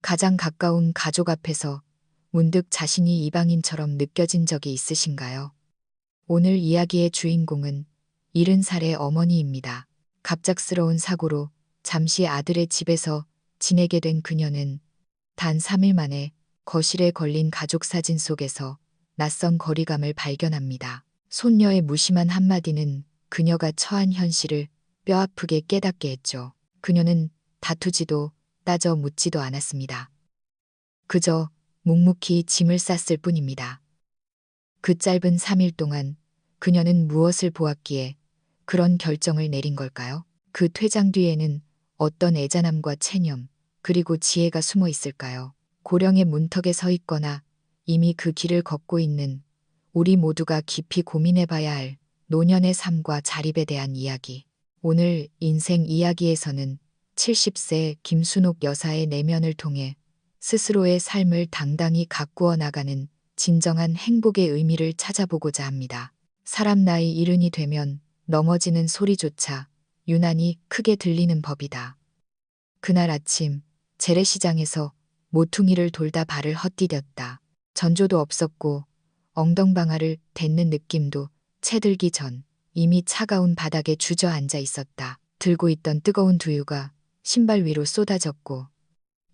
가장 가까운 가족 앞에서 문득 자신이 이방인처럼 느껴진 적이 있으신가요? 오늘 이야기의 주인공은 70살의 어머니입니다. 갑작스러운 사고로 잠시 아들의 집에서 지내게 된 그녀는 단 3일 만에 거실에 걸린 가족 사진 속에서 낯선 거리감을 발견합니다. 손녀의 무심한 한마디는 그녀가 처한 현실을 뼈아프게 깨닫게 했죠. 그녀는 다투지도 따져 묻지도 않았습니다. 그저 묵묵히 짐을 쌌을 뿐입니다. 그 짧은 3일 동안 그녀는 무엇을 보았기에 그런 결정을 내린 걸까요? 그 퇴장 뒤에는 어떤 애잔함과 체념, 그리고 지혜가 숨어 있을까요? 고령의 문턱에 서 있거나 이미 그 길을 걷고 있는 우리 모두가 깊이 고민해 봐야 할 노년의 삶과 자립에 대한 이야기. 오늘 인생 이야기에서는 70세 김순옥 여사의 내면을 통해 스스로의 삶을 당당히 가꾸어 나가는 진정한 행복의 의미를 찾아보고자 합니다. 사람 나이 70이 되면 넘어지는 소리조차 유난히 크게 들리는 법이다. 그날 아침 재래시장에서 모퉁이를 돌다 발을 헛디뎠다. 전조도 없었고 엉덩방아를 댔는 느낌도 채 들기 전 이미 차가운 바닥에 주저앉아 있었다. 들고 있던 뜨거운 두유가 신발 위로 쏟아졌고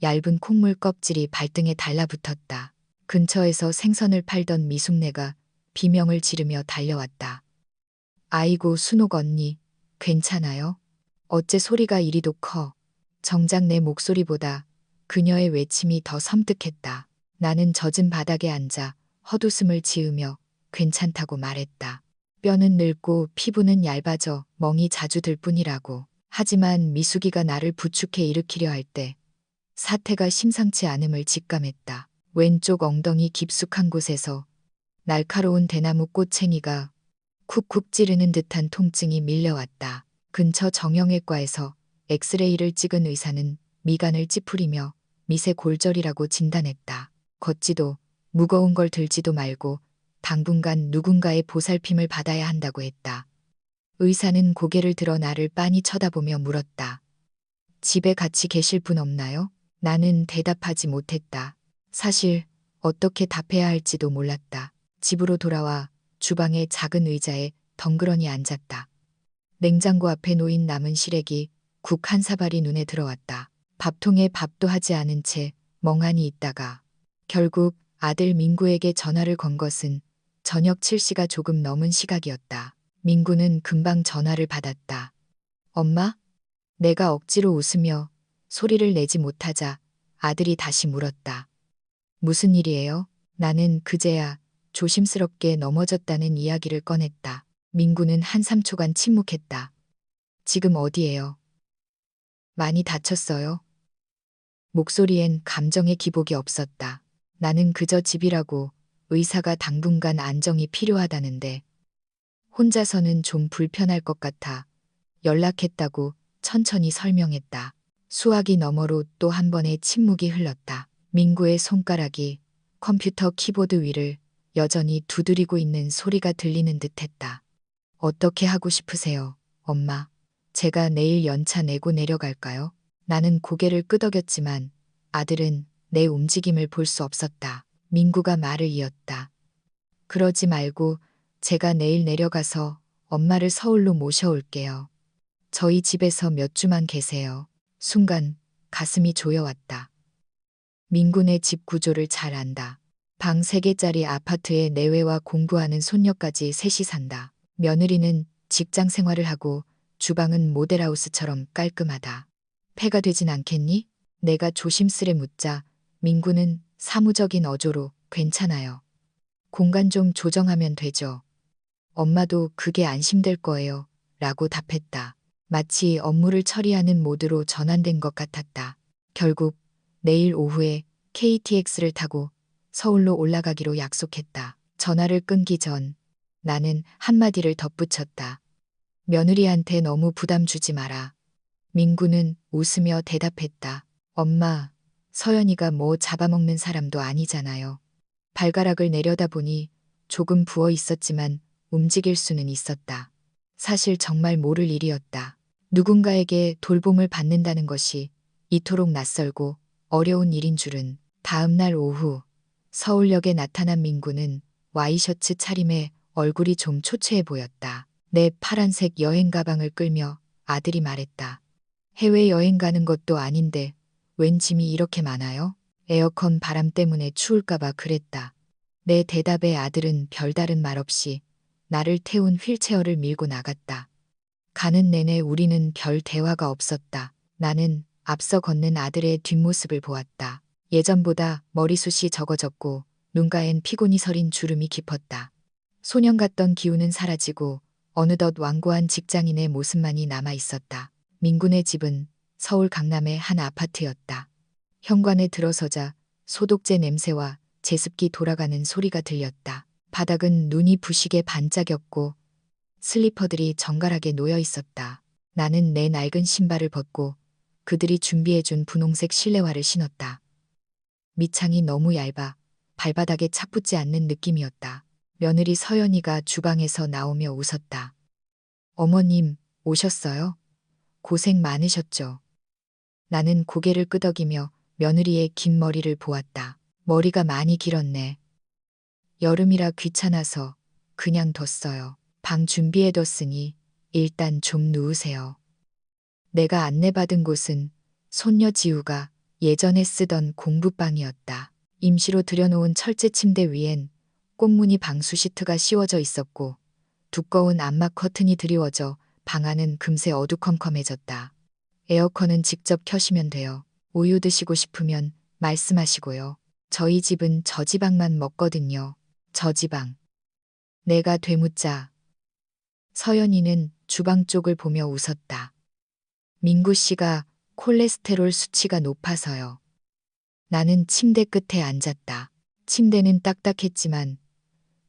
얇은 콩물 껍질이 발등에 달라붙었다. 근처에서 생선을 팔던 미숙네가 비명을 지르며 달려왔다. 아이고 순옥 언니, 괜찮아요? 어째 소리가 이리도 커. 정작 내 목소리보다 그녀의 외침이 더 섬뜩했다. 나는 젖은 바닥에 앉아 헛웃음을 지으며 괜찮다고 말했다. 뼈는 늙고 피부는 얇아져 멍이 자주 들 뿐이라고. 하지만 미숙이가 나를 부축해 일으키려 할 때 사태가 심상치 않음을 직감했다. 왼쪽 엉덩이 깊숙한 곳에서 날카로운 대나무 꼬챙이가 쿡쿡 찌르는 듯한 통증이 밀려왔다. 근처 정형외과에서 엑스레이를 찍은 의사는 미간을 찌푸리며 미세 골절이라고 진단했다. 걷지도 무거운 걸 들지도 말고 당분간 누군가의 보살핌을 받아야 한다고 했다. 의사는 고개를 들어 나를 빤히 쳐다보며 물었다. 집에 같이 계실 분 없나요? 나는 대답하지 못했다. 사실 어떻게 답해야 할지도 몰랐다. 집으로 돌아와 주방의 작은 의자에 덩그러니 앉았다. 냉장고 앞에 놓인 남은 시래기, 국 한 사발이 눈에 들어왔다. 밥통에 밥도 하지 않은 채 멍하니 있다가 결국 아들 민구에게 전화를 건 것은 저녁 7시가 조금 넘은 시각이었다. 민구는 금방 전화를 받았다. 엄마? 내가 억지로 웃으며 소리를 내지 못하자 아들이 다시 물었다. 무슨 일이에요? 나는 그제야 조심스럽게 넘어졌다는 이야기를 꺼냈다. 민구는 한삼초간 침묵했다. 지금 어디에요? 많이 다쳤어요? 목소리엔 감정의 기복이 없었다. 나는 그저 집이라고 의사가 당분간 안정이 필요하다는데 혼자서는 좀 불편할 것 같아 연락했다고 천천히 설명했다. 수화기 너머로 또 한 번의 침묵이 흘렀다. 민구의 손가락이 컴퓨터 키보드 위를 여전히 두드리고 있는 소리가 들리는 듯했다. 어떻게 하고 싶으세요, 엄마? 제가 내일 연차 내고 내려갈까요? 나는 고개를 끄덕였지만 아들은 내 움직임을 볼 수 없었다. 민구가 말을 이었다. 그러지 말고 제가 내일 내려가서 엄마를 서울로 모셔올게요. 저희 집에서 몇 주만 계세요. 순간 가슴이 조여왔다. 민구네 집 구조를 잘 안다. 방 3개짜리 아파트에 내외와 공부하는 손녀까지 셋이 산다. 며느리는 직장 생활을 하고 주방은 모델하우스처럼 깔끔하다. 폐가 되진 않겠니? 내가 조심스레 묻자 민구는 사무적인 어조로 괜찮아요. 공간 좀 조정하면 되죠. 엄마도 그게 안심될 거예요. 라고 답했다. 마치 업무를 처리하는 모드로 전환된 것 같았다. 결국 내일 오후에 KTX를 타고 서울로 올라가기로 약속했다. 전화를 끊기 전 나는 한마디를 덧붙였다. 며느리한테 너무 부담 주지 마라. 민구는 웃으며 대답했다. 엄마, 서연이가 뭐 잡아먹는 사람도 아니잖아요. 발가락을 내려다보니 조금 부어 있었지만 움직일 수는 있었다. 사실 정말 모를 일이었다. 누군가에게 돌봄을 받는다는 것이 이토록 낯설고 어려운 일인 줄은. 다음 날 오후 서울역에 나타난 민구는 와이셔츠 차림에 얼굴이 좀 초췌해 보였다. 내 파란색 여행 가방을 끌며 아들이 말했다. 해외여행 가는 것도 아닌데 웬 짐이 이렇게 많아요? 에어컨 바람 때문에 추울까봐 그랬다. 내 대답에 아들은 별다른 말 없이 나를 태운 휠체어를 밀고 나갔다. 가는 내내 우리는 별 대화가 없었다. 나는 앞서 걷는 아들의 뒷모습을 보았다. 예전보다 머리숱이 적어졌고 눈가엔 피곤이 서린 주름이 깊었다. 소년 같던 기운은 사라지고 어느덧 완고한 직장인의 모습만이 남아 있었다. 민군의 집은 서울 강남의 한 아파트였다. 현관에 들어서자 소독제 냄새와 제습기 돌아가는 소리가 들렸다. 바닥은 눈이 부시게 반짝였고 슬리퍼들이 정갈하게 놓여 있었다. 나는 내 낡은 신발을 벗고 그들이 준비해준 분홍색 실내화를 신었다. 밑창이 너무 얇아 발바닥에 착 붙지 않는 느낌이었다. 며느리 서연이가 주방에서 나오며 웃었다. 어머님, 오셨어요? 고생 많으셨죠? 나는 고개를 끄덕이며 며느리의 긴 머리를 보았다. 머리가 많이 길었네. 여름이라 귀찮아서 그냥 뒀어요. 방 준비해뒀으니 일단 좀 누우세요. 내가 안내받은 곳은 손녀 지우가 예전에 쓰던 공부방이었다. 임시로 들여놓은 철제 침대 위엔 꽃무늬 방수 시트가 씌워져 있었고 두꺼운 암막 커튼이 드리워져 방 안은 금세 어두컴컴해졌다. 에어컨은 직접 켜시면 돼요. 우유 드시고 싶으면 말씀하시고요. 저희 집은 저지방만 먹거든요. 저지방. 내가 되묻자 서연이는 주방 쪽을 보며 웃었다. 민구 씨가 콜레스테롤 수치가 높아서요. 나는 침대 끝에 앉았다. 침대는 딱딱했지만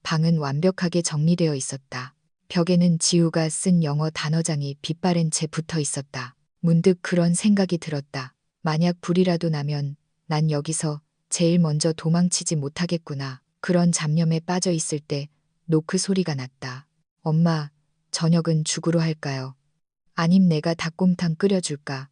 방은 완벽하게 정리되어 있었다. 벽에는 지우가 쓴 영어 단어장이 빛바랜 채 붙어 있었다. 문득 그런 생각이 들었다. 만약 불이라도 나면 난 여기서 제일 먼저 도망치지 못하겠구나. 그런 잡념에 빠져 있을 때 노크 소리가 났다. 엄마, 저녁은 죽으로 할까요? 아님 내가 닭곰탕 끓여줄까?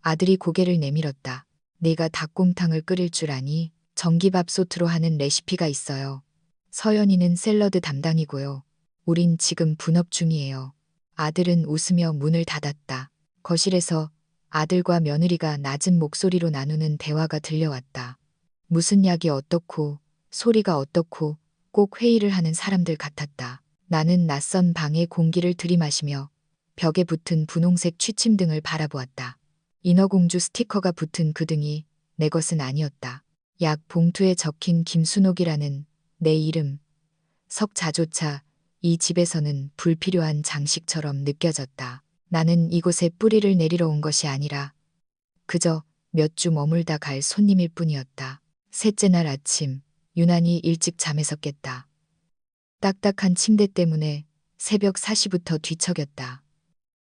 아들이 고개를 내밀었다. 네가 닭곰탕을 끓일 줄 아니? 전기밥솥으로 하는 레시피가 있어요. 서연이는 샐러드 담당이고요. 우린 지금 분업 중이에요. 아들은 웃으며 문을 닫았다. 거실에서 아들과 며느리가 낮은 목소리로 나누는 대화가 들려왔다. 무슨 약이 어떻고 소리가 어떻고 꼭 회의를 하는 사람들 같았다. 나는 낯선 방의 공기를 들이마시며 벽에 붙은 분홍색 취침등을 바라보았다. 인어공주 스티커가 붙은 그 등이 내 것은 아니었다. 약 봉투에 적힌 김순옥이라는 내 이름. 석자조차 이 집에서는 불필요한 장식처럼 느껴졌다. 나는 이곳에 뿌리를 내리러 온 것이 아니라 그저 몇 주 머물다 갈 손님일 뿐이었다. 셋째 날 아침, 유난히 일찍 잠에서 깼다. 딱딱한 침대 때문에 새벽 4시부터 뒤척였다.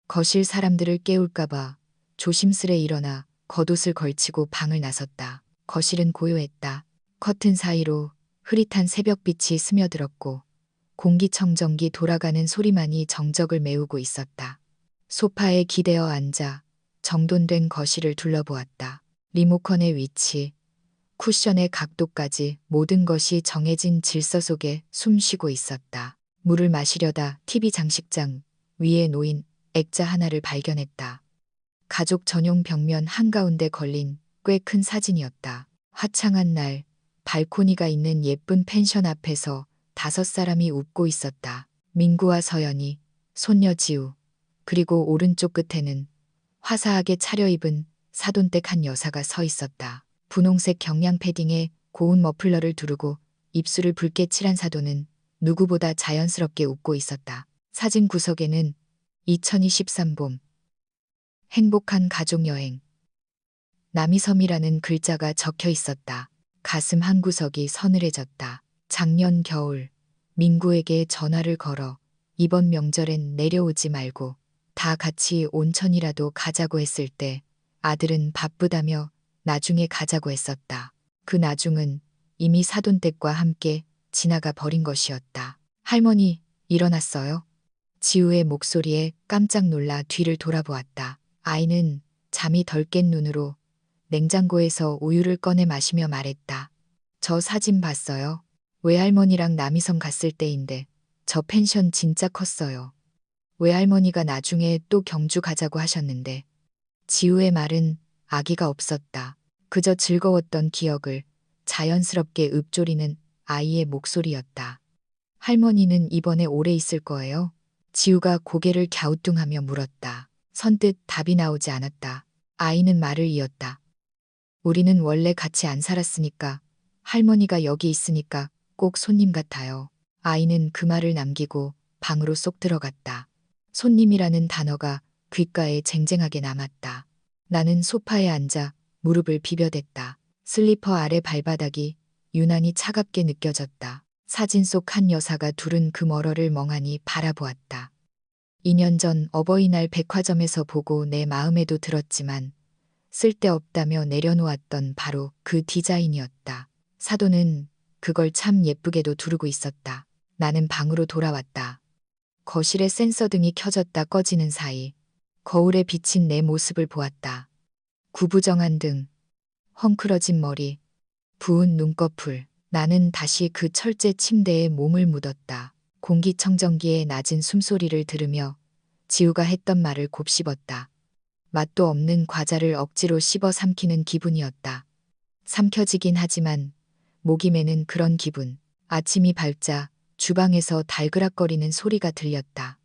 거실 사람들을 깨울까봐 조심스레 일어나 겉옷을 걸치고 방을 나섰다. 거실은 고요했다. 커튼 사이로 흐릿한 새벽빛이 스며들었고 공기청정기 돌아가는 소리만이 정적을 메우고 있었다. 소파에 기대어 앉아 정돈된 거실을 둘러보았다. 리모컨의 위치, 쿠션의 각도까지 모든 것이 정해진 질서 속에 숨쉬고 있었다. 물을 마시려다 TV 장식장 위에 놓인 액자 하나를 발견했다. 가족 전용 벽면 한가운데 걸린 꽤 큰 사진이었다. 화창한 날, 발코니가 있는 예쁜 펜션 앞에서 5사람이 웃고 있었다. 민구와 서연이, 손녀 지우, 그리고 오른쪽 끝에는 화사하게 차려입은 사돈댁 한 여사가 서 있었다. 분홍색 경량 패딩에 고운 머플러를 두르고 입술을 붉게 칠한 사돈은 누구보다 자연스럽게 웃고 있었다. 사진 구석에는 2023 봄, 행복한 가족여행, 남이섬이라는 글자가 적혀 있었다. 가슴 한구석이 서늘해졌다. 작년 겨울, 민구에게 전화를 걸어 이번 명절엔 내려오지 말고 다 같이 온천이라도 가자고 했을 때 아들은 바쁘다며 나중에 가자고 했었다. 그 나중은 이미 사돈댁과 함께 지나가 버린 것이었다. 할머니, 일어났어요? 지우의 목소리에 깜짝 놀라 뒤를 돌아보았다. 아이는 잠이 덜 깬 눈으로 냉장고에서 우유를 꺼내 마시며 말했다. 저 사진 봤어요. 외할머니랑 남이섬 갔을 때인데 저 펜션 진짜 컸어요. 외할머니가 나중에 또 경주 가자고 하셨는데 지우의 말은 아기가 없었다. 그저 즐거웠던 기억을 자연스럽게 읊조리는 아이의 목소리였다. 할머니는 이번에 오래 있을 거예요? 지우가 고개를 갸우뚱하며 물었다. 선뜻 답이 나오지 않았다. 아이는 말을 이었다. 우리는 원래 같이 안 살았으니까 할머니가 여기 있으니까 꼭 손님 같아요. 아이는 그 말을 남기고 방으로 쏙 들어갔다. 손님이라는 단어가 귓가에 쟁쟁하게 남았다. 나는 소파에 앉아 무릎을 비벼댔다. 슬리퍼 아래 발바닥이 유난히 차갑게 느껴졌다. 사진 속 한 여사가 두른 그 머러를 멍하니 바라보았다. 2년 전 어버이날 백화점에서 보고 내 마음에도 들었지만 쓸데없다며 내려놓았던 바로 그 디자인이었다. 사돈은 그걸 참 예쁘게도 두르고 있었다. 나는 방으로 돌아왔다. 거실에 센서등이 켜졌다 꺼지는 사이 거울에 비친 내 모습을 보았다. 구부정한 등, 헝클어진 머리, 부은 눈꺼풀. 나는 다시 그 철제 침대에 몸을 묻었다. 공기청정기의 낮은 숨소리를 들으며 지우가 했던 말을 곱씹었다. 맛도 없는 과자를 억지로 씹어 삼키는 기분이었다. 삼켜지긴 하지만 목이 메는 그런 기분. 아침이 밝자 주방에서 달그락거리는 소리가 들렸다.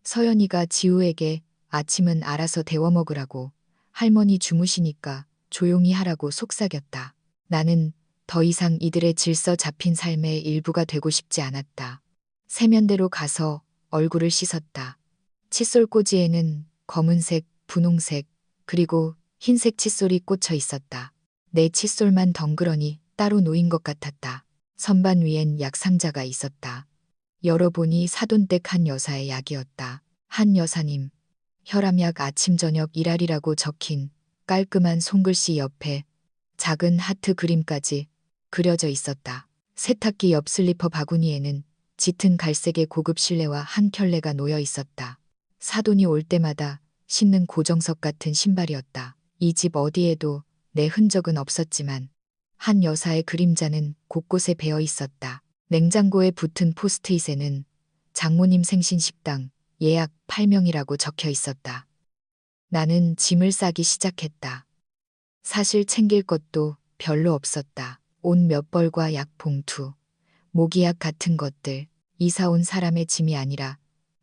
서연이가 지우에게 아침은 알아서 데워 먹으라고, 할머니 주무시니까 조용히 하라고 속삭였다. 나는 더 이상 이들의 질서 잡힌 삶의 일부가 되고 싶지 않았다. 세면대로 가서 얼굴을 씻었다. 칫솔 꽂이에는 검은색, 분홍색, 그리고 흰색 칫솔이 꽂혀 있었다. 내 칫솔만 덩그러니 따로 놓인 것 같았다. 선반 위엔 약 상자가 있었다. 열어보니 사돈댁 한 여사의 약이었다. 한 여사님, 혈압약 아침 저녁 일할이라고 적힌 깔끔한 손글씨 옆에 작은 하트 그림까지 그려져 있었다. 세탁기 옆 슬리퍼 바구니에는 짙은 갈색의 고급 실내화 한 켤레가 놓여 있었다. 사돈이 올 때마다 신는 고정석 같은 신발이었다. 이 집 어디에도 내 흔적은 없었지만 한 여사의 그림자는 곳곳에 배어 있었다. 냉장고에 붙은 포스트잇에는 장모님 생신식당 예약 8명이라고 적혀 있었다. 나는 짐을 싸기 시작했다. 사실 챙길 것도 별로 없었다. 옷 몇 벌과 약 봉투, 모기약 같은 것들, 이사 온 사람의 짐이 아니라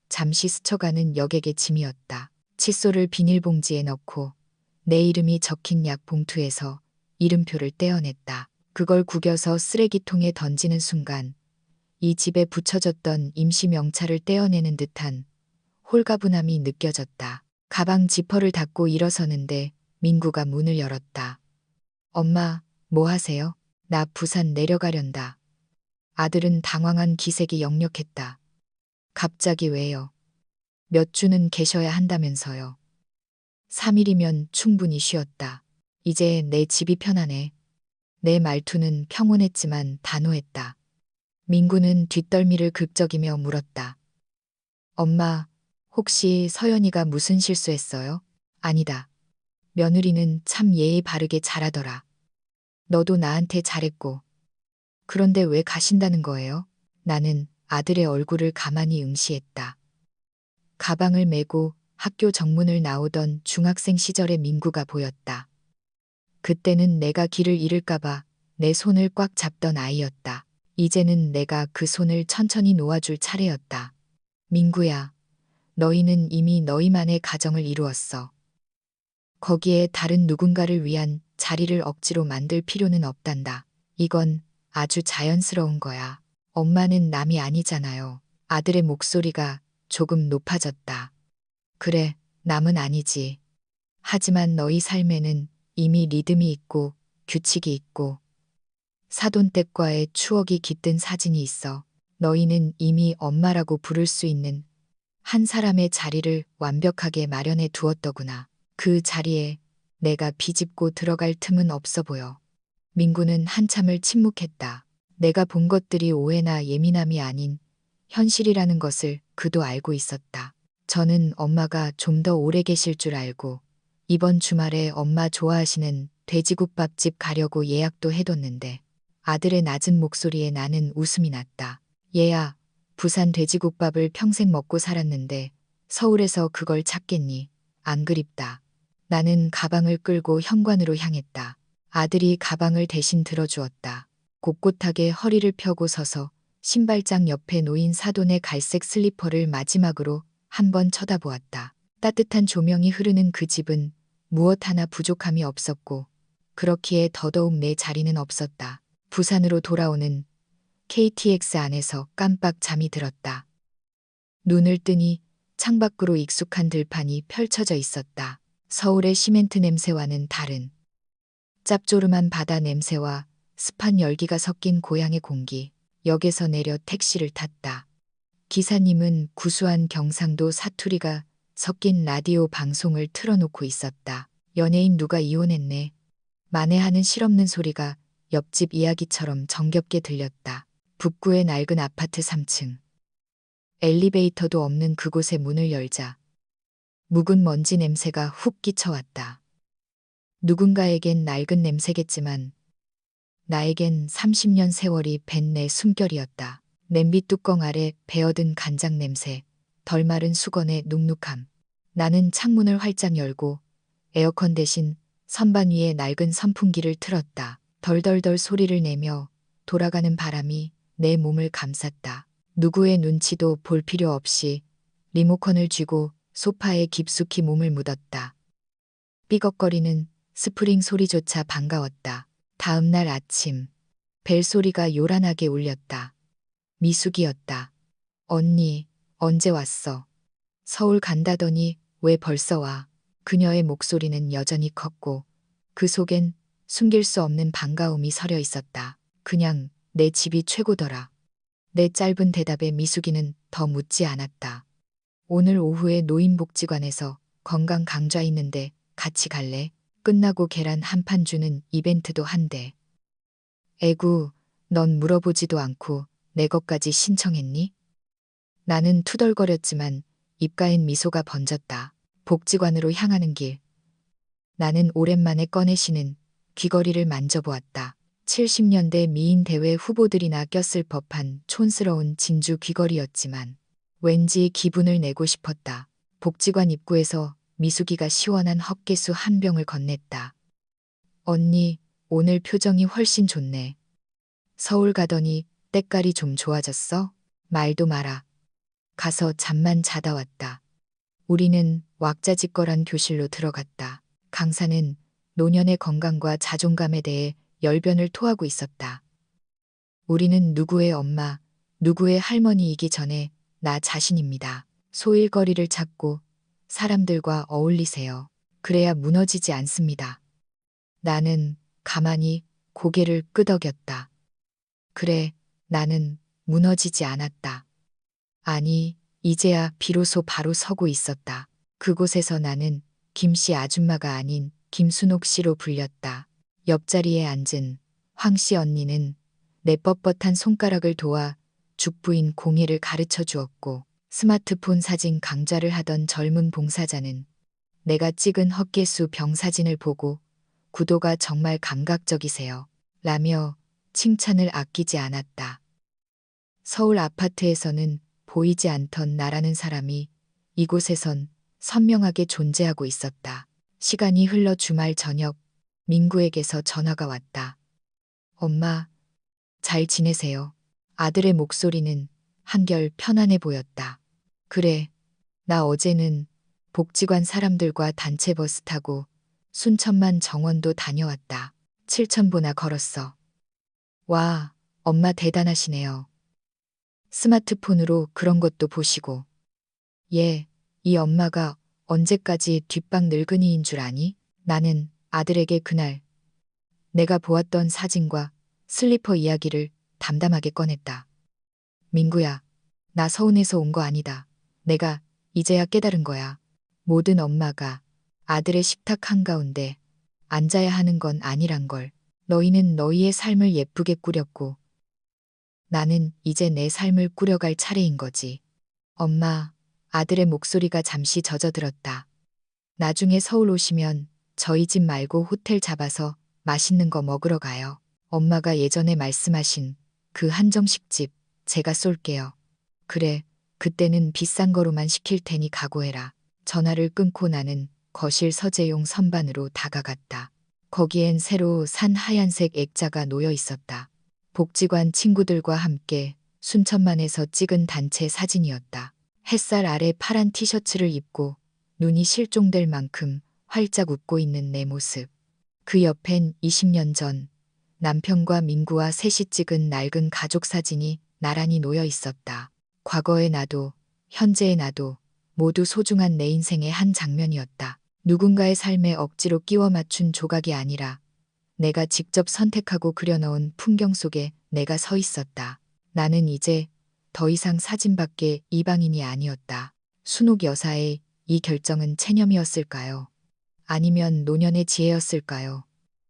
잠시 스쳐가는 여객의 짐이었다. 칫솔을 비닐봉지에 넣고 내 이름이 적힌 약 봉투에서 이름표를 떼어냈다. 그걸 구겨서 쓰레기통에 던지는 순간 이 집에 붙여졌던 임시 명찰을 떼어내는 듯한 홀가분함이 느껴졌다. 가방 지퍼를 닫고 일어서는데 민구가 문을 열었다. 엄마, 뭐 하세요? 나 부산 내려가련다. 아들은 당황한 기색이 역력했다. 갑자기 왜요? 몇 주는 계셔야 한다면서요. 3일이면 충분히 쉬었다. 이제 내 집이 편하네. 내 말투는 평온했지만 단호했다. 민구는 뒷덜미를 긁적이며 물었다. 엄마, 혹시 서연이가 무슨 실수했어요? 아니다. 며느리는 참 예의 바르게 잘하더라. 너도 나한테 잘했고. 그런데 왜 가신다는 거예요? 나는 아들의 얼굴을 가만히 응시했다. 가방을 메고 학교 정문을 나오던 중학생 시절의 민구가 보였다. 그때는 내가 길을 잃을까봐 내 손을 꽉 잡던 아이였다. 이제는 내가 그 손을 천천히 놓아줄 차례였다. 민구야, 너희는 이미 너희만의 가정을 이루었어. 거기에 다른 누군가를 위한 자리를 억지로 만들 필요는 없단다. 이건 아주 자연스러운 거야. 엄마는 남이 아니잖아요. 아들의 목소리가 조금 높아졌다. 그래, 남은 아니지. 하지만 너희 삶에는 이미 리듬이 있고 규칙이 있고 사돈댁과의 추억이 깃든 사진이 있어. 너희는 이미 엄마라고 부를 수 있는 한 사람의 자리를 완벽하게 마련해 두었더구나. 그 자리에 내가 비집고 들어갈 틈은 없어 보여. 민구는 한참을 침묵했다. 내가 본 것들이 오해나 예민함이 아닌 현실이라는 것을 그도 알고 있었다. 저는 엄마가 좀 더 오래 계실 줄 알고 이번 주말에 엄마 좋아하시는 돼지국밥집 가려고 예약도 해뒀는데 아들의 낮은 목소리에 나는 웃음이 났다. 얘야, 부산 돼지국밥을 평생 먹고 살았는데 서울에서 그걸 찾겠니? 안 그립다. 나는 가방을 끌고 현관으로 향했다. 아들이 가방을 대신 들어주었다. 꼿꼿하게 허리를 펴고 서서 신발장 옆에 놓인 사돈의 갈색 슬리퍼를 마지막으로 한번 쳐다보았다. 따뜻한 조명이 흐르는 그 집은 무엇 하나 부족함이 없었고 그렇기에 더더욱 내 자리는 없었다. 부산으로 돌아오는 KTX 안에서 깜빡 잠이 들었다. 눈을 뜨니 창밖으로 익숙한 들판이 펼쳐져 있었다. 서울의 시멘트 냄새와는 다른 짭조름한 바다 냄새와 습한 열기가 섞인 고향의 공기. 역에서 내려 택시를 탔다. 기사님은 구수한 경상도 사투리가 섞인 라디오 방송을 틀어놓고 있었다. 연예인 누가 이혼했네. 만회하는 실없는 소리가 옆집 이야기처럼 정겹게 들렸다. 북구의 낡은 아파트 3층. 엘리베이터도 없는 그곳의 문을 열자 묵은 먼지 냄새가 훅 끼쳐왔다. 누군가에겐 낡은 냄새겠지만 나에겐 30년 세월이 밴 내 숨결이었다. 냄비 뚜껑 아래 배어든 간장 냄새, 덜 마른 수건의 눅눅함. 나는 창문을 활짝 열고 에어컨 대신 선반 위에 낡은 선풍기를 틀었다. 덜덜덜 소리를 내며 돌아가는 바람이 내 몸을 감쌌다. 누구의 눈치도 볼 필요 없이 리모컨을 쥐고 소파에 깊숙이 몸을 묻었다. 삐걱거리는 스프링 소리조차 반가웠다. 다음 날 아침, 벨소리가 요란하게 울렸다. 미숙이었다. 언니, 언제 왔어? 서울 간다더니 왜 벌써 와? 그녀의 목소리는 여전히 컸고 그 속엔 숨길 수 없는 반가움이 서려 있었다. 그냥 내 집이 최고더라. 내 짧은 대답에 미숙이는 더 묻지 않았다. 오늘 오후에 노인복지관에서 건강 강좌 있는데 같이 갈래? 끝나고 계란 한 판 주는 이벤트도 한대. 에구, 넌 물어보지도 않고 내 것까지 신청했니? 나는 투덜거렸지만 입가엔 미소가 번졌다. 복지관으로 향하는 길. 나는 오랜만에 꺼내시는 귀걸이를 만져보았다. 70년대 미인 대회 후보들이나 꼈을 법한 촌스러운 진주 귀걸이였지만 왠지 기분을 내고 싶었다. 복지관 입구에서 미숙이가 시원한 헛개수 한 병을 건넸다. 언니, 오늘 표정이 훨씬 좋네. 서울 가더니 때깔이 좀 좋아졌어? 말도 마라. 가서 잠만 자다 왔다. 우리는 왁자지껄한 교실로 들어갔다. 강사는 노년의 건강과 자존감에 대해 열변을 토하고 있었다. 우리는 누구의 엄마, 누구의 할머니이기 전에 나 자신입니다. 소일거리를 찾고 사람들과 어울리세요. 그래야 무너지지 않습니다. 나는 가만히 고개를 끄덕였다. 그래, 나는 무너지지 않았다. 아니, 이제야 비로소 바로 서고 있었다. 그곳에서 나는 김씨 아줌마가 아닌 김순옥 씨로 불렸다. 옆자리에 앉은 황씨 언니는 내 뻣뻣한 손가락을 도와 죽부인 공예를 가르쳐 주었고 스마트폰 사진 강좌를 하던 젊은 봉사자는 내가 찍은 헛개수 병 사진을 보고 구도가 정말 감각적이세요. 라며 칭찬을 아끼지 않았다. 서울 아파트에서는 보이지 않던 나라는 사람이 이곳에선 선명하게 존재하고 있었다. 시간이 흘러 주말 저녁 민구에게서 전화가 왔다. 엄마, 잘 지내세요? 아들의 목소리는 한결 편안해 보였다. 그래, 나 어제는 복지관 사람들과 단체 버스 타고 순천만 정원도 다녀왔다. 7,000보나 걸었어. 와, 엄마 대단하시네요. 스마트폰으로 그런 것도 보시고. 예, 이 엄마가 언제까지 뒷방 늙은이인 줄 아니? 나는 아들에게 그날 내가 보았던 사진과 슬리퍼 이야기를 담담하게 꺼냈다. 민구야, 나 서운해서 온 거 아니다. 내가 이제야 깨달은 거야. 모든 엄마가 아들의 식탁 한가운데 앉아야 하는 건 아니란 걸. 너희는 너희의 삶을 예쁘게 꾸렸고 나는 이제 내 삶을 꾸려갈 차례인 거지. 엄마, 아들의 목소리가 잠시 젖어들었다. 나중에 서울 오시면 저희 집 말고 호텔 잡아서 맛있는 거 먹으러 가요. 엄마가 예전에 말씀하신 그 한정식집 제가 쏠게요. 그래, 그때는 비싼 거로만 시킬 테니 각오해라. 전화를 끊고 나는 거실 서재용 선반으로 다가갔다. 거기엔 새로 산 하얀색 액자가 놓여 있었다. 복지관 친구들과 함께 순천만에서 찍은 단체 사진이었다. 햇살 아래 파란 티셔츠를 입고 눈이 실종될 만큼 활짝 웃고 있는 내 모습. 그 옆엔 20년 전 남편과 민구와 셋이 찍은 낡은 가족 사진이 나란히 놓여 있었다. 과거의 나도, 현재의 나도 모두 소중한 내 인생의 한 장면이었다. 누군가의 삶에 억지로 끼워 맞춘 조각이 아니라 내가 직접 선택하고 그려넣은 풍경 속에 내가 서 있었다. 나는 이제 더 이상 사진밖에 이방인이 아니었다. 순옥 여사의 이 결정은 체념이었을까요? 아니면 노년의 지혜였을까요?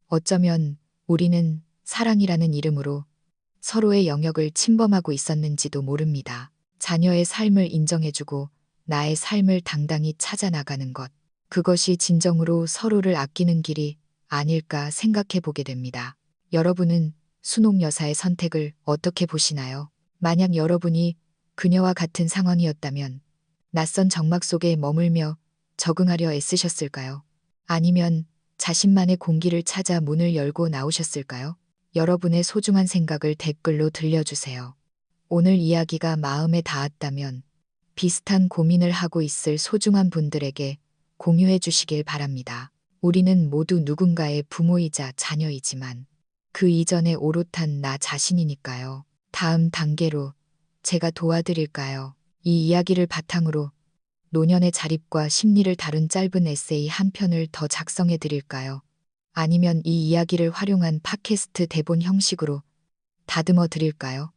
어쩌면 우리는 사랑이라는 이름으로 서로의 영역을 침범하고 있었는지도 모릅니다. 자녀의 삶을 인정해주고 나의 삶을 당당히 찾아나가는 것. 그것이 진정으로 서로를 아끼는 길이 아닐까 생각해 보게 됩니다. 여러분은 순옥 여사의 선택을 어떻게 보시나요? 만약 여러분이 그녀와 같은 상황이었다면 낯선 정막 속에 머물며 적응하려 애쓰셨을까요? 아니면 자신만의 공기를 찾아 문을 열고 나오셨을까요? 여러분의 소중한 생각을 댓글로 들려주세요. 오늘 이야기가 마음에 닿았다면 비슷한 고민을 하고 있을 소중한 분들에게 공유해 주시길 바랍니다. 우리는 모두 누군가의 부모이자 자녀이지만 그 이전에 오롯한 나 자신이니까요. 다음 단계로 제가 도와드릴까요? 이 이야기를 바탕으로 노년의 자립과 심리를 다룬 짧은 에세이 한 편을 더 작성해 드릴까요? 아니면 이 이야기를 활용한 팟캐스트 대본 형식으로 다듬어 드릴까요?